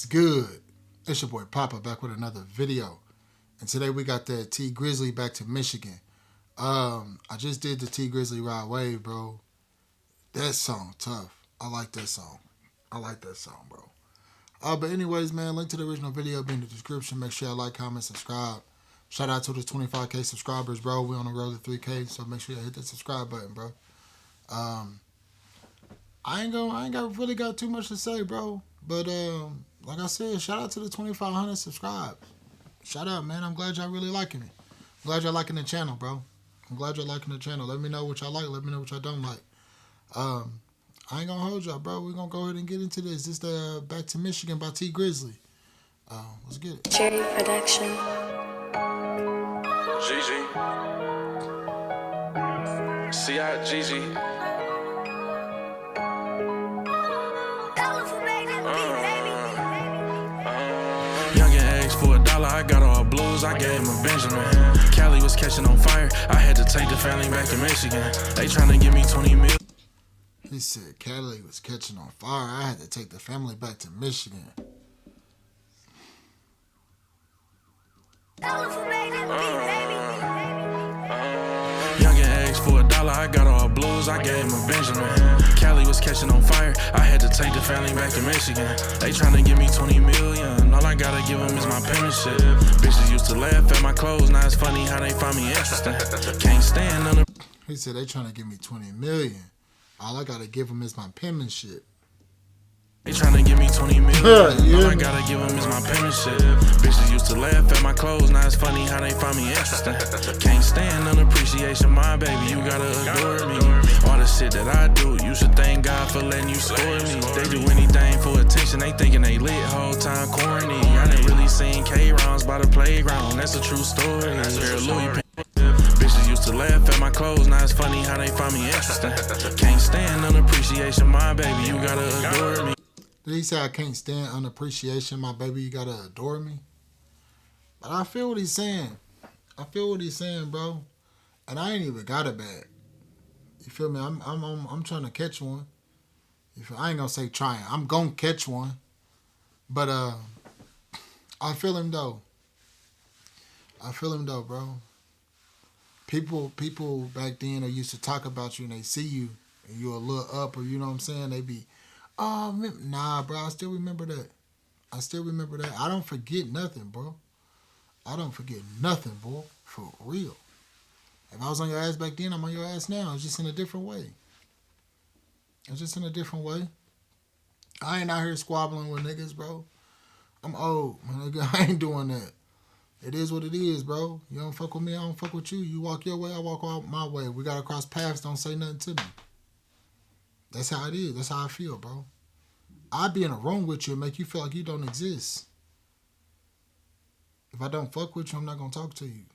What's good? It's your boy Papa back with another video. And today we got that T Grizzly back to Michigan. I just did the T Grizzly Ride Wave, bro. That song tough. I like that song. Bro. But anyways, man, link to the original video be in the description. Make sure you like, comment, subscribe. Shout out to the 25K subscribers, bro. We on the road to 3K, so make sure you hit that subscribe button, bro. I ain't really got too much to say, bro. But like I said, shout out to the 2,500 subscribes. Shout out, man. I'm glad y'all really liking it. I'm glad y'all liking the channel, bro. I'm glad y'all liking the channel. Let me know what y'all like. Let me know what y'all don't like. I ain't gonna hold y'all, bro. We're gonna go ahead and get into this. This is the Back to Michigan by T Grizzly. Let's get it. Cherry Production. Gigi. C.I. Gigi. Youngin' eggs for $1. I got all blues. I gave him a Benjamin. Cali was catching on fire. I had to take the family back to Michigan. They tryna give me 20 mil. He said Cali was catching on fire. I had to take the family back to Michigan. Youngin' eggs for $1. I got all blues. I gave him a Benjamin. Cali was catching on fire. I had to take the family back to Michigan. They tryna give me 20 million. All I gotta give them is my penmanship. Bitches used to laugh at my clothes. Now it's funny how they find me interesting. Can't stand none of. He said they trying to give me 20 million. All I gotta give them is my penmanship. They tryna give me 20 million. All I gotta give them is my penmanship. Bitches used to laugh at my clothes. Now it's funny how they find me interesting. Can't stand unappreciation, my baby. You gotta adore me. All the shit that I do, you should thank God for letting you score me. They do anything for attention. They thinking they lit whole time corny. I didn't really seen K-rounds by the playground. That's a true story. Bitches used to laugh at my clothes. Now it's funny how they find me interesting. Can't stand unappreciation, my baby. You gotta adore me. Did he say I can't stand unappreciation, my baby? You gotta adore me. But I feel what he's saying. Bro. And I ain't even got it bad. You feel me? I'm trying to catch one. I ain't gonna say trying. I'm gonna catch one. But I feel him though. Bro. People back then they used to talk about you and they see you and you're a little up, or you know what I'm saying? They be, oh, nah, bro, I still remember that. I don't forget nothing, bro. For real. If I was on your ass back then, I'm on your ass now. It's just in a different way. I ain't out here squabbling with niggas, bro. I'm old, my nigga. I ain't doing that. It is what it is, bro. You don't fuck with me, I don't fuck with you. You walk your way, I walk out my way. We gotta cross paths, don't say nothing to me. That's how it is. That's how I feel, bro. I be in a room with you and make you feel like you don't exist. If I don't fuck with you, I'm not gonna talk to you.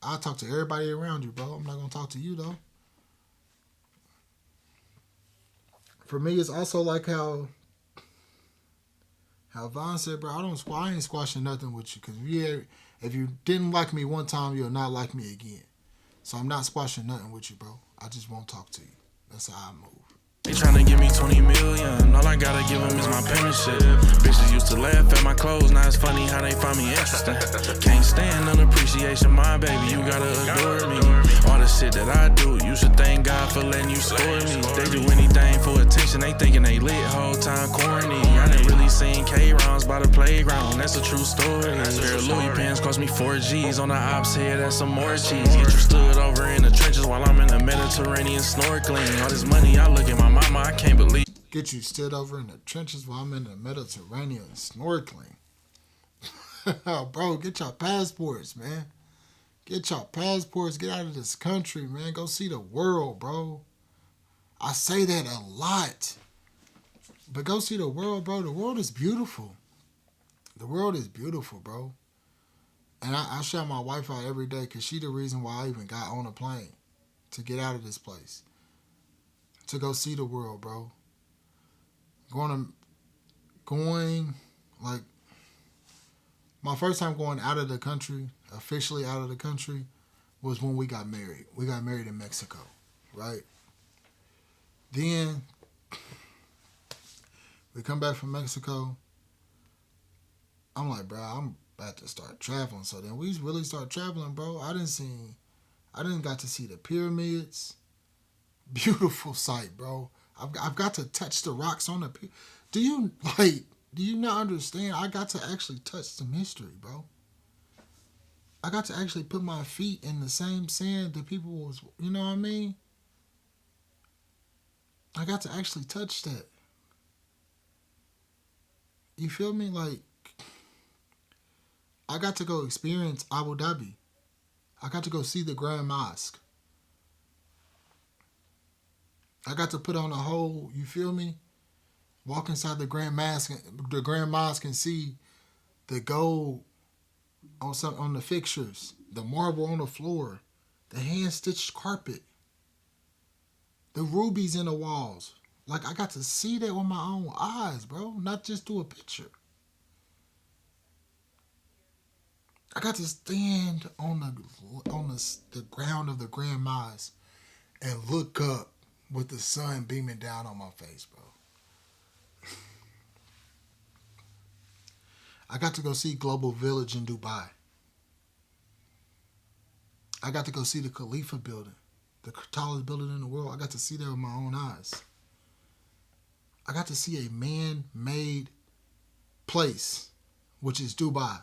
I'll talk to everybody around you, bro. I'm not gonna talk to you, though. For me, it's also like how Vaughn said, bro, I ain't squashing nothing with you. Because if you didn't like me one time, you'll not like me again. So I'm not squashing nothing with you, bro. I just won't talk to you. That's how I move. They tryna give me 20 million. All I gotta give them is my penmanship. Bitches used to laugh at my clothes. Now it's funny how they find me interesting. Can't stand unappreciation, my baby. You gotta adore me. All the shit that I do, you should thank God for letting you score me. They do anything for attention. They thinking they lit whole time corny. I didn't really seen K-rounds by the playground. That's a true story. Pair of Louis pants cost me 4 G's. On the ops head, that's some more cheese. Get you stood over in the trenches while I'm in the Mediterranean snorkeling. All this money, I look at my mama, I can't believe. Get you stood over in the trenches while I'm in the Mediterranean snorkeling. Bro, get your passports, man. Get your passports. Get out of this country, man. Go see the world, bro. I say that a lot. But go see the world, bro. The world is beautiful. Bro. And I shout my wife out every day because she the reason why I even got on a plane to get out of this place. To go see the world, bro. Going, like, my first time going out of the country, officially out of the country, was when we got married. We got married in Mexico, right? Then we come back from Mexico. I'm like, bro, I'm about to start traveling. So then we really start traveling, bro. I didn't got to see the pyramids. Beautiful sight, bro. I've got to touch the rocks on the. Do you like? Do you not understand? I got to actually touch some history, bro. I got to actually put my feet in the same sand that people was. You know what I mean? I got to actually touch that. You feel me? Like, I got to go experience Abu Dhabi. I got to go see the Grand Mosque. I got to put on a whole, you feel me? Walk inside the Grand Mosque and see the gold on the fixtures, the marble on the floor, the hand-stitched carpet, the rubies in the walls. Like, I got to see that with my own eyes, bro, not just through a picture. I got to stand on the ground of the Grand Mosque and look up with the sun beaming down on my face, bro. I got to go see Global Village in Dubai. I got to go see the Khalifa building, the tallest building in the world. I got to see that with my own eyes. I got to see a man-made place, which is Dubai.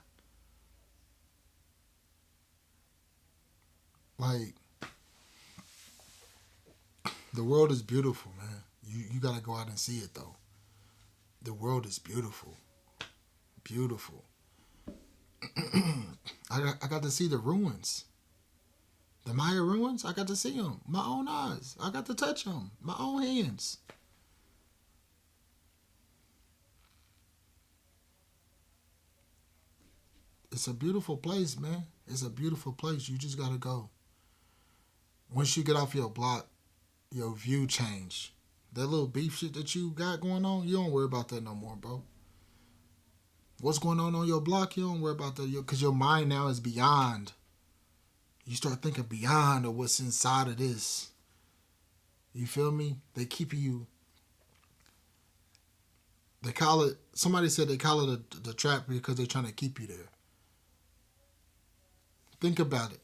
Like, the world is beautiful, man. You got to go out and see it, though. The world is beautiful. Beautiful. I got to see the ruins. The Maya ruins, I got to see them. My own eyes. I got to touch them. My own hands. It's a beautiful place, man. It's a beautiful place. You just got to go. Once you get off your block, your view change. That little beef shit that you got going on, you don't worry about that no more, bro. What's going on your block, you don't worry about that. Because your mind now is beyond. You start thinking beyond of what's inside of this. You feel me? They keep you. They call it, somebody said they call it the trap because they're trying to keep you there. Think about it.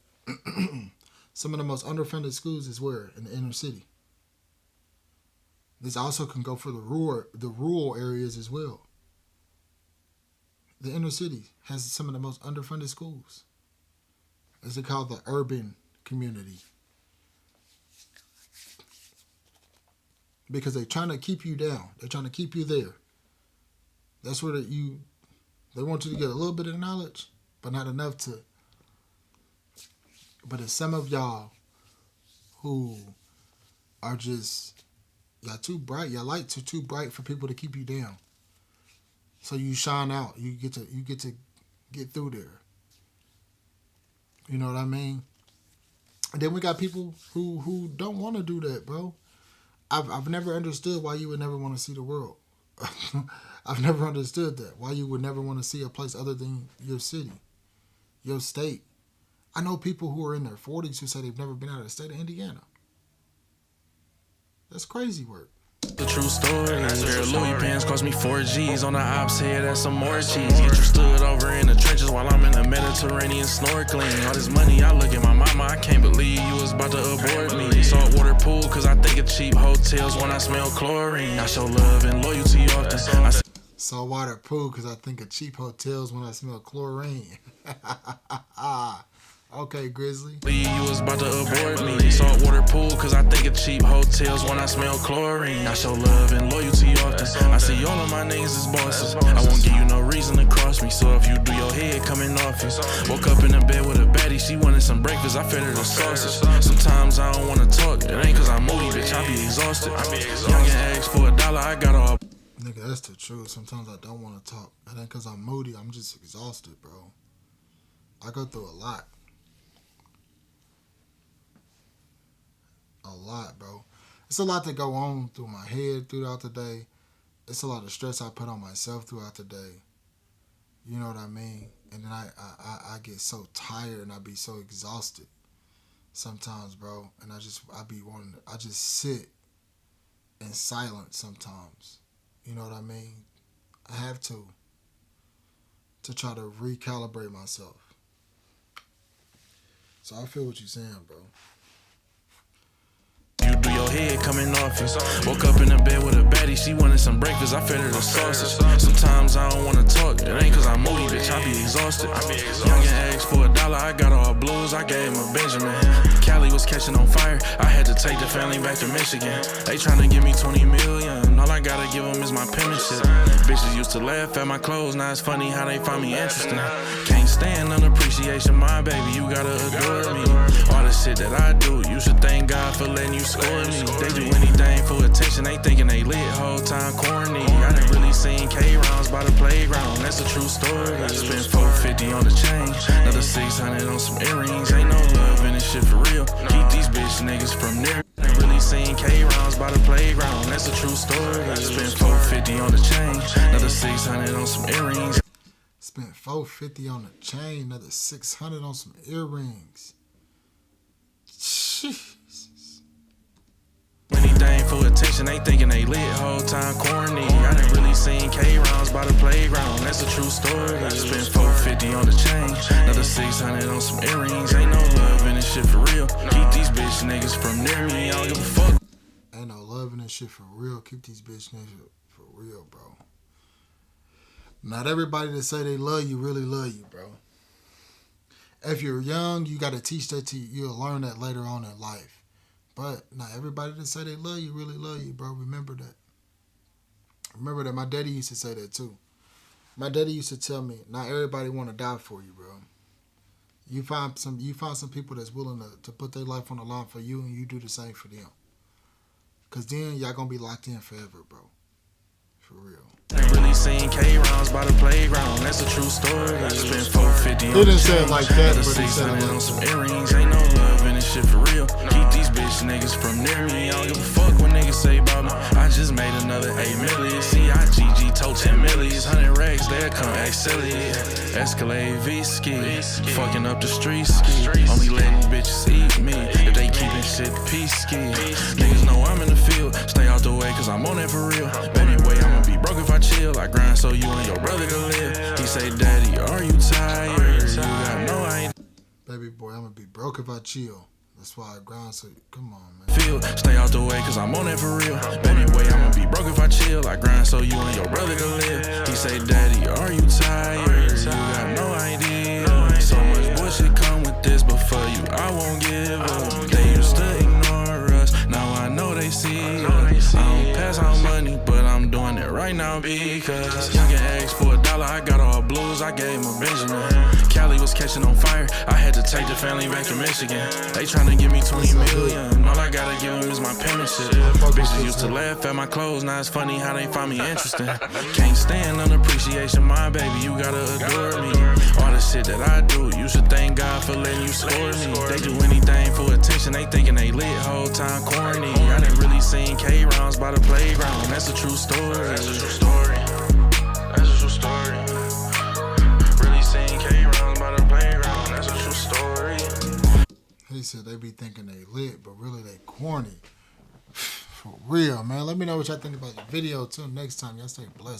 Some of the most underfunded schools is where? In the inner city. This also can go for the rural areas as well. The inner city has some of the most underfunded schools. It's called the urban community. Because they're trying to keep you down. They're trying to keep you there. That's where they want you to get a little bit of knowledge, but not enough to. But it's some of y'all who are just, y'all too bright. Your lights are too bright for people to keep you down. So you shine out. You get to get through there. You know what I mean? And then we got people who don't want to do that, bro. I've never understood why you would never want to see the world. I've never understood that. Why you would never want to see a place other than your city, your state. I know people who are in their 40s who say they've never been out of the state of Indiana. That's crazy work. The true story. Pair of Louis pants cost me 4 G's. On the ops head, that's some more cheese. Get you stood over in the trenches while I'm in the Mediterranean snorkeling. All this money, I look at my mama, I can't believe you was about to abort me. Saltwater pool, cause I think of cheap hotels when I smell chlorine. I show love and loyalty often. Saltwater pool, cause I think of cheap hotels when I smell chlorine. Okay, Grizzly. You was about to abort me. Saltwater pool, cause I think of cheap hotels when I smell chlorine. I show love and loyalty often. I see all of my niggas as bosses. I won't give you no reason to cross me. So if you do your head, come in office. Woke up in the bed with a baddie, she wanted some breakfast. I fed her the sausage. Sometimes I don't wanna talk. It ain't cause I'm moody, bitch. I be exhausted. Young and ask for $1, I got all. Nigga, that's the truth. Sometimes I don't want to talk. It ain't cause I'm moody. I'm just exhausted, bro. I go through a lot. A lot, bro. It's a lot that go on through my head throughout the day. It's a lot of stress I put on myself throughout the day. You know what I mean? And then I get so tired and I be so exhausted sometimes, bro. And I just sit in silence sometimes. You know what I mean? I have to. to try to recalibrate myself. So I feel what you're saying, bro. You do your head coming off it. Woke up in the bed with a baddie, she wanted some breakfast, I fed her the sausage. Sometimes I don't wanna talk, it ain't cause I'm moody, bitch, I be exhausted. Youngin' asked for $1, I got all blues, I gave him a Benjamin. Cali was catching on fire, I had to take the family back to Michigan. They tryna give me 20 million, all I gotta give them is my penmanship. Bitches used to laugh at my clothes, now it's funny how they find me interesting. Can't stand unappreciation, my baby, you gotta adore me. All the shit that I do, you should thank God for letting you score me. They do anything for attention, they thinking they lit, whole time corny. I done really seen K-rounds by the playground, that's a true story. Spent $450 on the chain, another 600 on some earrings. Ain't no love in this shit for real. Keep these bitch niggas from near. Ain't really seen K-rounds by the playground, that's a true story. Spent $450 on the chain, another 600 on some earrings. Spent $450 on a chain, another 600 on some earrings. Jesus. Anything for attention, they thinking they lit, whole time corny. I done really seen K-rounds by the playground, that's a true story. Spent $450 on the chain, another 600 on some earrings. Ain't no love in this shit for real. Keep these bitch niggas from near me, I don't give a fuck. Ain't no love in this shit for real. Keep these bitch niggas for real, bro. Not everybody that say they love you really love you, bro. If you're young, you got to teach that to you. You'll learn that later on in life. But not everybody that say they love you really love you, bro. Remember that. Remember that. My daddy used to say that too. My daddy used to tell me, not everybody want to die for you, bro. You find some people that's willing to put their life on the line for you, and you do the same for them. Because then y'all going to be locked in forever, bro. For real. Ain't really seen K-rounds by the playground, that's a true story. Spent $450 on He didn't say it like that, but he said it 600 like on some earrings. Ain't no love in this shit for real. Keep these bitch niggas from near me, I don't give a fuck what niggas say about me. I just made another 8 million. CIGG told 10 millies, 100 racks, they'll come act silly. Escalade V-ski, fucking up the street ski. Only letting bitches eat me if they keepin' shit peace-ski. Niggas know I'm in the field, stay out the way cause I'm on it for real. Baby, wait, I'ma be broke if I chill. I grind so you and your brother can live. He say, Daddy, are you tired? You got no idea. Baby boy, I'm going to be broke if I chill. That's why I grind so come on, man. Feel, stay out the way cause I'm on it for real. Baby, wait, I'ma be broke if I chill. I grind so you and your brother can live. He say, Daddy, are you tired? You got no idea. So much bullshit come with this, but for you, I won't give up. They used to ignore us, now I know they see us. I don't pass out money, but I'm doing it right now because Youngin' asked for $1, I got all blues, I gave him a Benjamin. Cali was catching on fire, I had to take the family back to Michigan. They tryna give me 20 million, all I gotta give them is my penmanship. Bitches used to laugh at my clothes, now it's funny how they find me interesting. Can't stand unappreciation, my baby, you gotta adore me. All the shit that I do, you should thank God for letting you score me. They do anything for attention, they thinking they lit, whole time corny. I done really seen K-rounds by the playground, that's a true story. That's a true story. That's a true story. Really seen K-rounds by the playground, that's a true story. He said they be thinking they lit, but really they corny. For real, man. Let me know what y'all think about the video. Till next time, y'all stay blessed.